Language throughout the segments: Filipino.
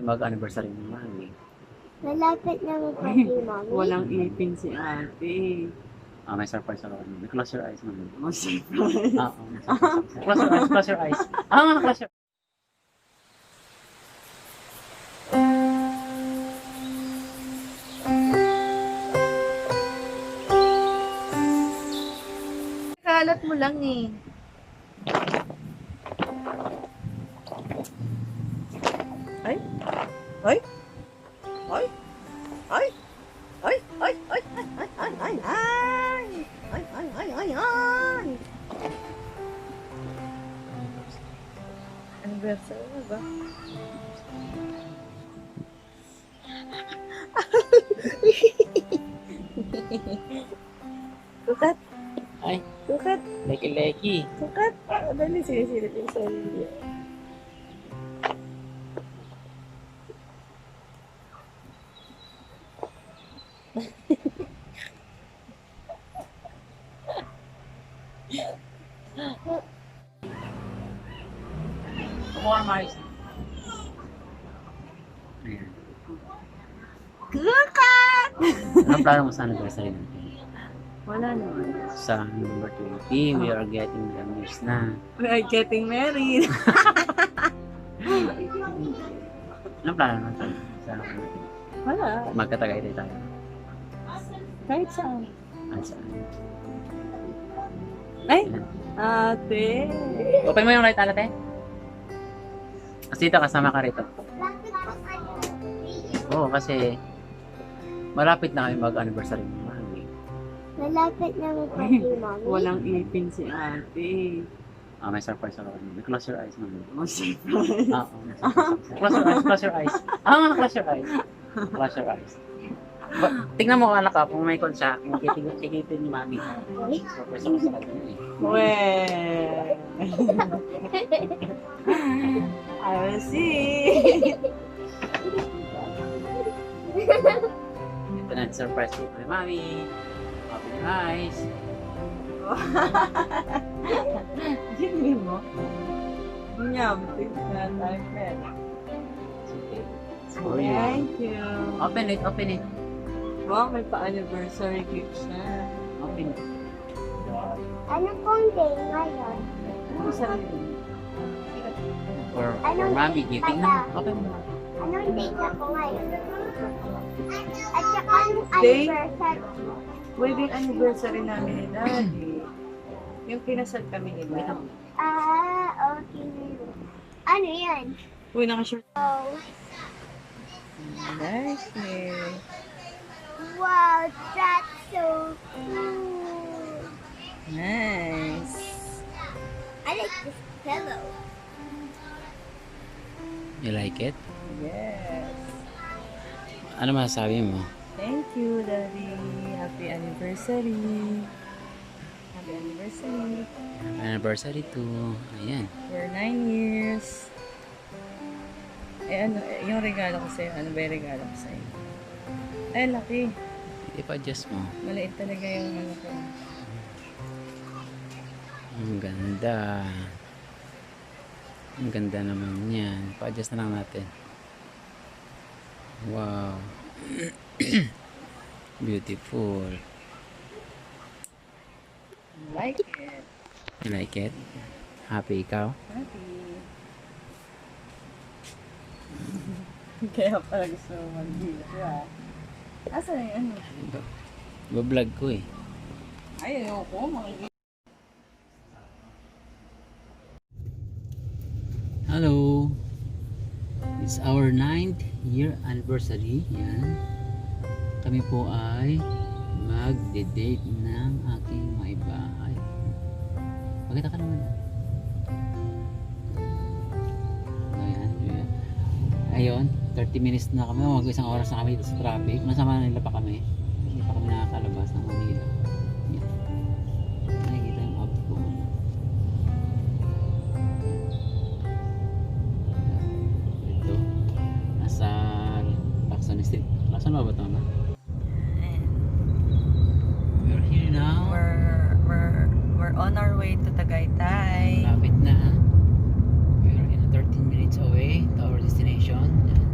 mag-anniversary ni Mami. Malapit na mag-party, Mami. Walang ipin si ate. May surprise ako. Close your eyes, Mami. Oh, surprise. Close your eyes, close your eyes. Close your eyes. Kalat mo lang eh. Ay? Ay? Ay? Ay? Ay? Ay? Ay? Ay? Ay? Ay? Ay? Ay? Ay? Ay? Ay? Ay? Anniversary na ba? Sukat? Ay, Sukat? leki-leki. Sukat? Dali, sinisilip yung sarili. Warm eyes. Ayan. Sukat! Anong plano mo sa anniversary natin? Wala naman. Sa number 20, we are getting the news na. We are getting married. Anong plano natin sa Wala. magkatagaytay tayo? Kahit saan. At saan? Ay! Ayan. Ate! Open mo yung right, ate. Kasi dito, kasama ka rito. Oo, kasi malapit na kami mag-anniversary ni Mami. Malapit na mag-party, Mami. Walang ipin si ate. May surprise ako. Close your eyes, Mami. Oh, surprise. Close your eyes, close your eyes. Close your eyes. Close your eyes. Tingnan mo anak ka, kung may kon siya, kung kikipin ni Mami. Surprise ako sa kanya eh. Well. I will see. Ito na, surprise ko kay Mami. Open your eyes. Hindi mo? Nyam, tignan na tayo pera. For you. Thank you. Open it, open it. Wow, may pa-anniversary gift siya. Open it. Ano pong day ngayon? Ano sarap yun? For Mami, giving na. Open mo. Anong date na po ngayon? At saka anong Day? anniversary? Wedding anniversary namin ni Daddy. Yung kinasal kami ni Daddy. Okay. Ano yan? Uy, naka-short. Oh, Nice eh. wow, that's so cool. Nice. I like this pillow. You like it? Yes. Ano masasabi mo? Thank you, Daddy. Happy anniversary. Happy anniversary. Anniversary to. Ayan. For 9 years. Ano, yung regalo ko sa'yo, ano ba yung regalo ko sa'yo? Ay, laki. Ipa-adjust mo. Maliit talaga yung ano ko. Ang ganda. Ang ganda naman yan. Pa-adjust na lang natin. Wow. Beautiful. Like it. You like it? Happy ikaw? Happy. Kaya pala gusto mo mag-video, ah. Asa na yung ano? Bablog ko eh. Ay, ayoko. Mag-video. Hello. It's our 9th year anniversary. Yan. Kami po ay magde-date ng aking may bahay. Magkita ka naman. Ayan. Ayun. 30 minutes na kami. Mag-isang oras na kami dito sa traffic. Masama nila pa kami. Hindi pa kami nakakalabas ng Manila. Yan. Nakikita yung abot ko. Ito. Nasa Lacson Street. Lacson ba ito na? We're here now. We're on our way to Tagaytay. Malapit na. We are in 13 minutes away to our destination. Yan.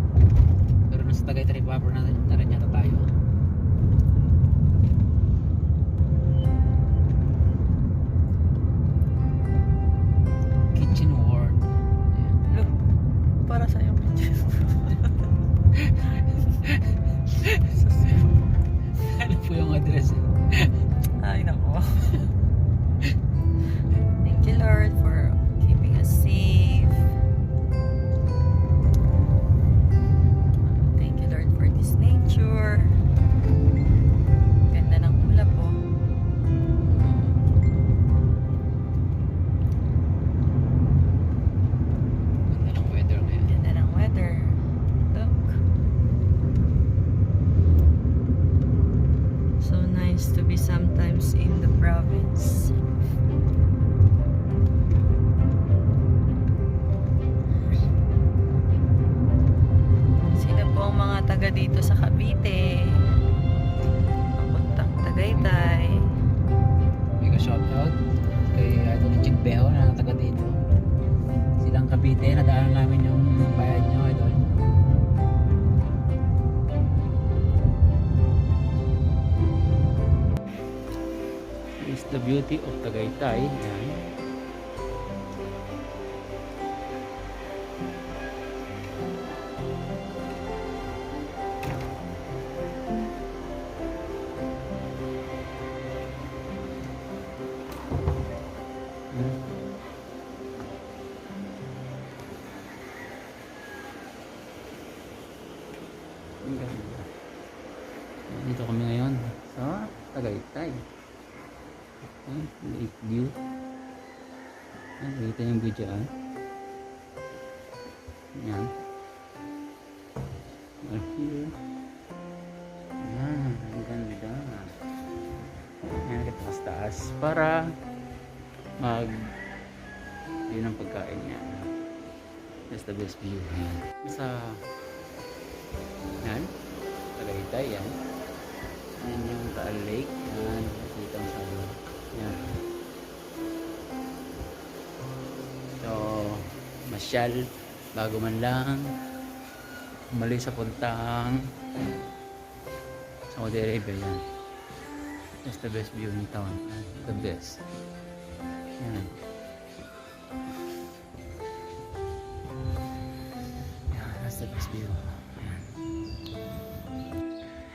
Ano po yung address? Ay, nako. Thank you, Lord, for keeping us safe. Thank you, Lord, for this nature. Ganda ng ulap po. Ganda ng weather ngayon. Ganda ng weather. Look. So nice to be sometimes in the province. Sino po ang mga taga dito sa Cavite? Papuntang Tagaytay. Mega shoutout kay Idol Chigbeho na taga dito. Silang Cavite, nadaanan namin yung bayan nyo, Idol. This is the beauty of Tagaytay. Yan. Ang ganda. Dito kami ngayon sa Tagaytay. Ayan, lake view. Ayan, nakita yung view dyan. Ayan. We're here. Ayan, ang ganda. Ayan, kita sa taas para mag yun ang pagkain niya. That's the best view. Ayan. Sa yan, Tagaytay yan. Yan yung Taal Lake. Yan, nakikita mo sa ano. Yan. So, masyal bago man lang umalis sa puntang Saudi Arabia. Yan. That's the best view in town. Yan, the best. Yan. Yan, that's the best view.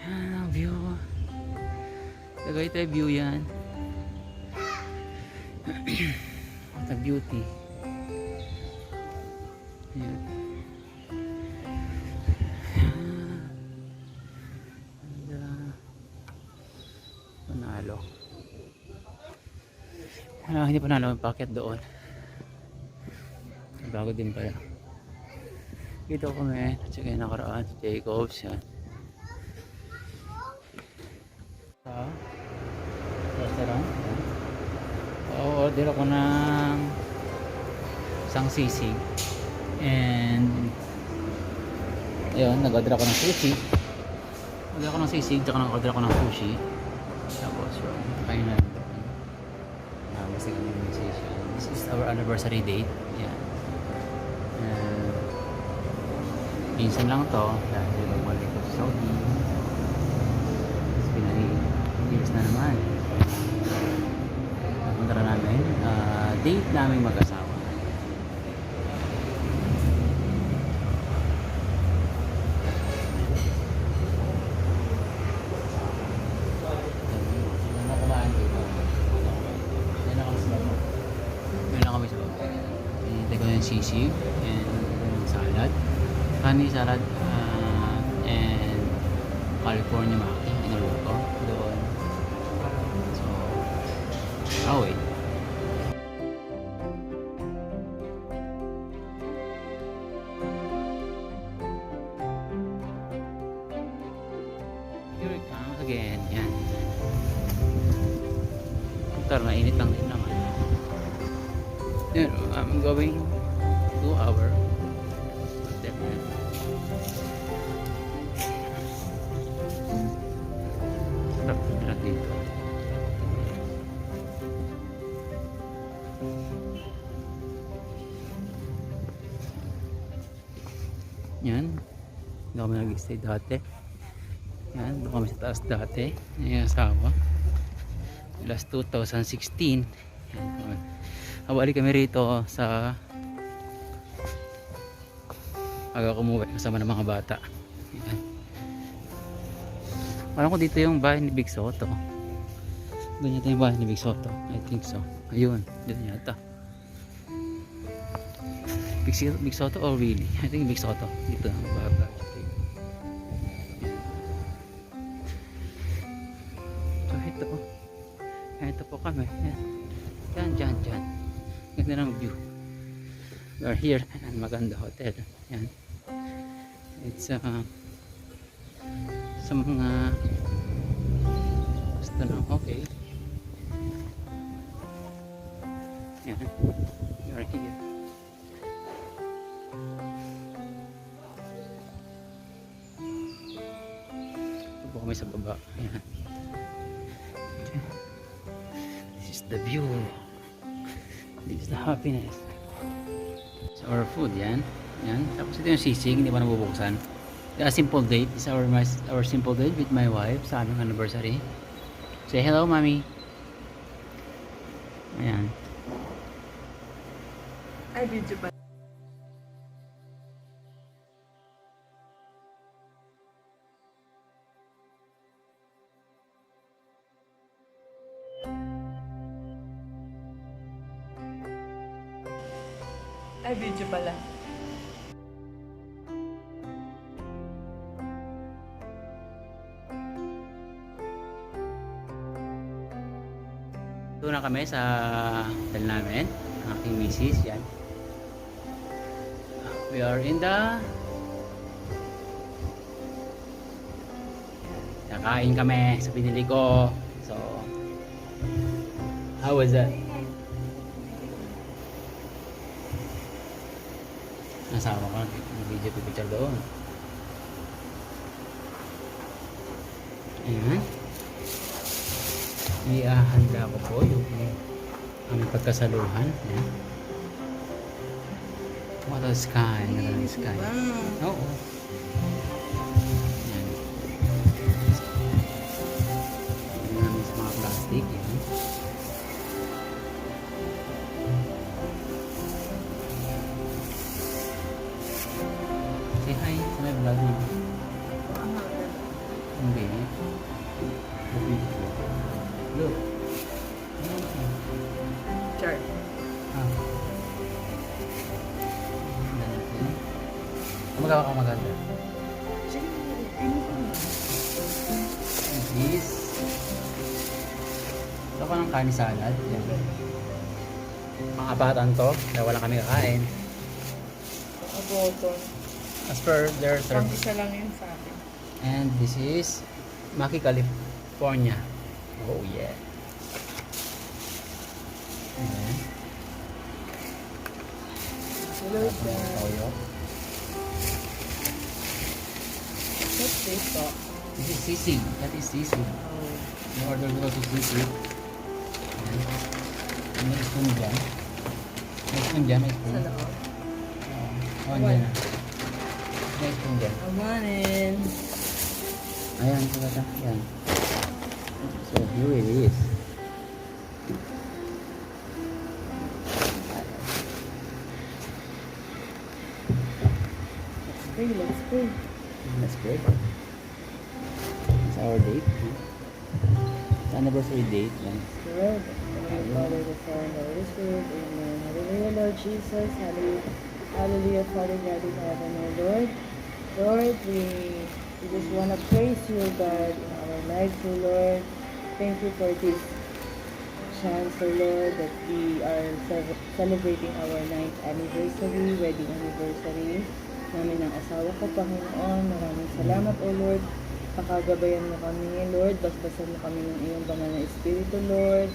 Yan ang view. Tagaytay view yan. What a beauty. Yan. Panalo. Hindi panalo yung packet doon. Bago din pala. Dito kami. Sige, nakaraan sa Jacobs. Yan. Restaurant. Order ako ng isang sisig and ayun, nag-order ako ng sushi. Order ako ng sisig tsaka nag-order ako ng sushi. Tapos yun, kain na basta kami ng sushi. This is our anniversary date. Yan. Minsan lang to dahil magbalik ko sa Saudi. Years na naman. Napunta na namin. Date namin mag-asawa. Yan na kami sa baba. Hinintay ko yung sisig and salad. Honey salad and California maki. Inuluto doon. So, I'll wait. Here it comes again. Yan. Ito, mainit lang din naman. Yan, I'm going to our hotel. Sarap na dito. Yan. Doon kami nag-stay dati. Yan. Doon kami sa taas dati. Yan yung asawa. Last 2016. Yan. Habali kami rito sa Aga kumuwi kasama ng mga bata. Yan. Parang ko dito yung bahay ni Big Soto. Doon yata yung bahay ni Big Soto. I think so. Ayun, doon yata. Big Soto or really? I think Big Soto. Dito ang bahay. So ito po kami. Yan. Diyan. Ganda ng view. We are here at Maganda Hotel. Yan. It's sa mga basta lang okay. Yan. We are here. Ito po kami sa baba. Yan. This is the view. This is the happiness. So our food, yan. Tapos ito yung sisig, hindi pa nabubuksan. A simple date is our simple date with my wife sa aming anniversary. Say hello, mommy. Ayan. Ay, video ba? Ay, video pala. Doon na kami sa hotel namin. Ang aking misis, yan. We are in the... Nakain kami sa pinili ko. So, how was that? Nasama ko, video picture doon. Ayan. Ihahanda ko po yung aming pagkasaluhan. Ayan. What a sky. What a sky. Oo. Ayan. Ayan namin sa mga plastic. Ayan. Say hi sa may vlog mo. Hindi. Look. Chart. Magawa ka maganda. This. Ito pa ng kanin salad. Yan. Pang-apatan to. Dahil wala kami kakain. Aboton. As per their Pang service. isa lang yun sa akin. And this is Maki, California. Oh yeah. Ayan. Hello, sir. Toyo. What's this po? This is sisig. That is sisig. Oh. In order to go to sisig. Ayan. May spoon dyan. May spoon dyan. May spoon. Sa loob. Oh, dyan na. May spoon dyan. Amanin. Ayan, ito. Ayan. So, here it is. Let's pray. Let's pray. It's our date. It's anniversary date. Yan. Lord, the Father, the Son, and the Holy Spirit. Amen. Hallelujah, Lord Jesus. Hallelujah. Hallelujah, Father God in heaven, O Lord. Lord, we just want to praise you, God, in our lives, O Lord. Thank you for this chance, O Lord, that we are celebrating our 9th anniversary, wedding anniversary namin ng asawa ko, Panginoon. Maraming salamat, O Lord. Pakagabayan mo kami, Lord. Basbasan mo kami ng iyong banal na Espiritu, Lord.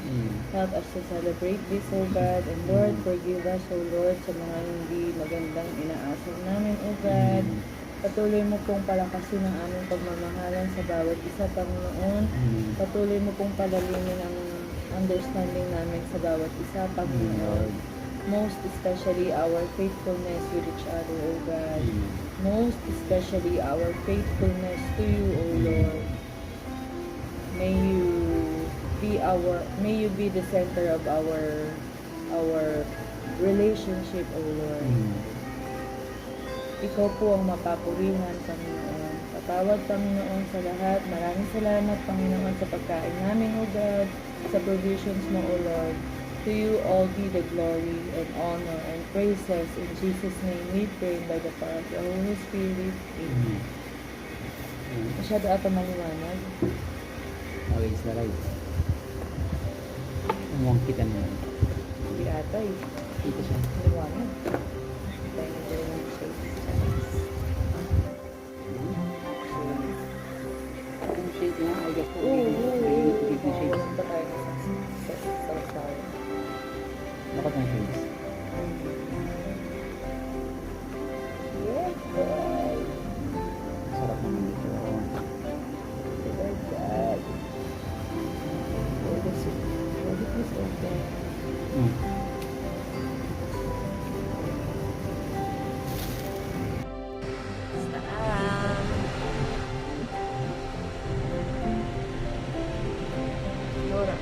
Help us to celebrate this, O God. And Lord, forgive us, O Lord, sa mga hindi magandang inaasal namin, O God. Patuloy mo pong palakasin ang aming pagmamahalan sa bawat isa, Panginoon. Patuloy mo pong palalimin ang understanding namin sa bawat isa, Panginoon. Most especially our faithfulness with each other, O God. Most especially our faithfulness to you, O Lord. May you be the center of our relationship, O Lord. Ikaw po ang mapapurihan, Panginoon. Patawad, Panginoon, sa lahat. Maraming salamat, Panginoon, sa pagkain namin, O God, sa provisions mo, O Lord. To you all be the glory and honor and praises. In Jesus' name we pray by the power of the Holy Spirit. Amen. Masyado ata maliwanag. Okay, is the right. Umuwang kita mo. Hindi ata eh. Dito siya. Maliwanag. Tayo na dyan ng shades. Ang shade niya, I guess po. Oo. Give the shades. Walang ba tayo sa usawa? Bakit ang shades? Yes, God. Sarap naman dito. Yes, God. What is this open? Nora.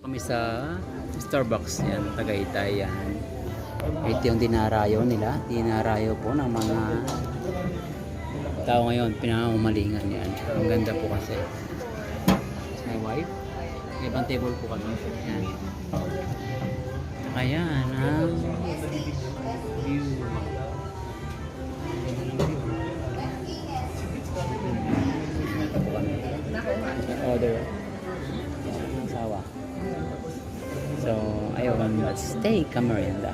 Kami sa Starbucks yan, Tagaytay yan. Ito yung dinarayo nila. Dinarayo po ng mga tao ngayon, pinangangumalingan yan. Ang ganda po kasi. It's my wife. May ibang table po kami. Yan. Ayan ang view. Ito po kami. Order. Asawa. So, ayun, let's take a merienda.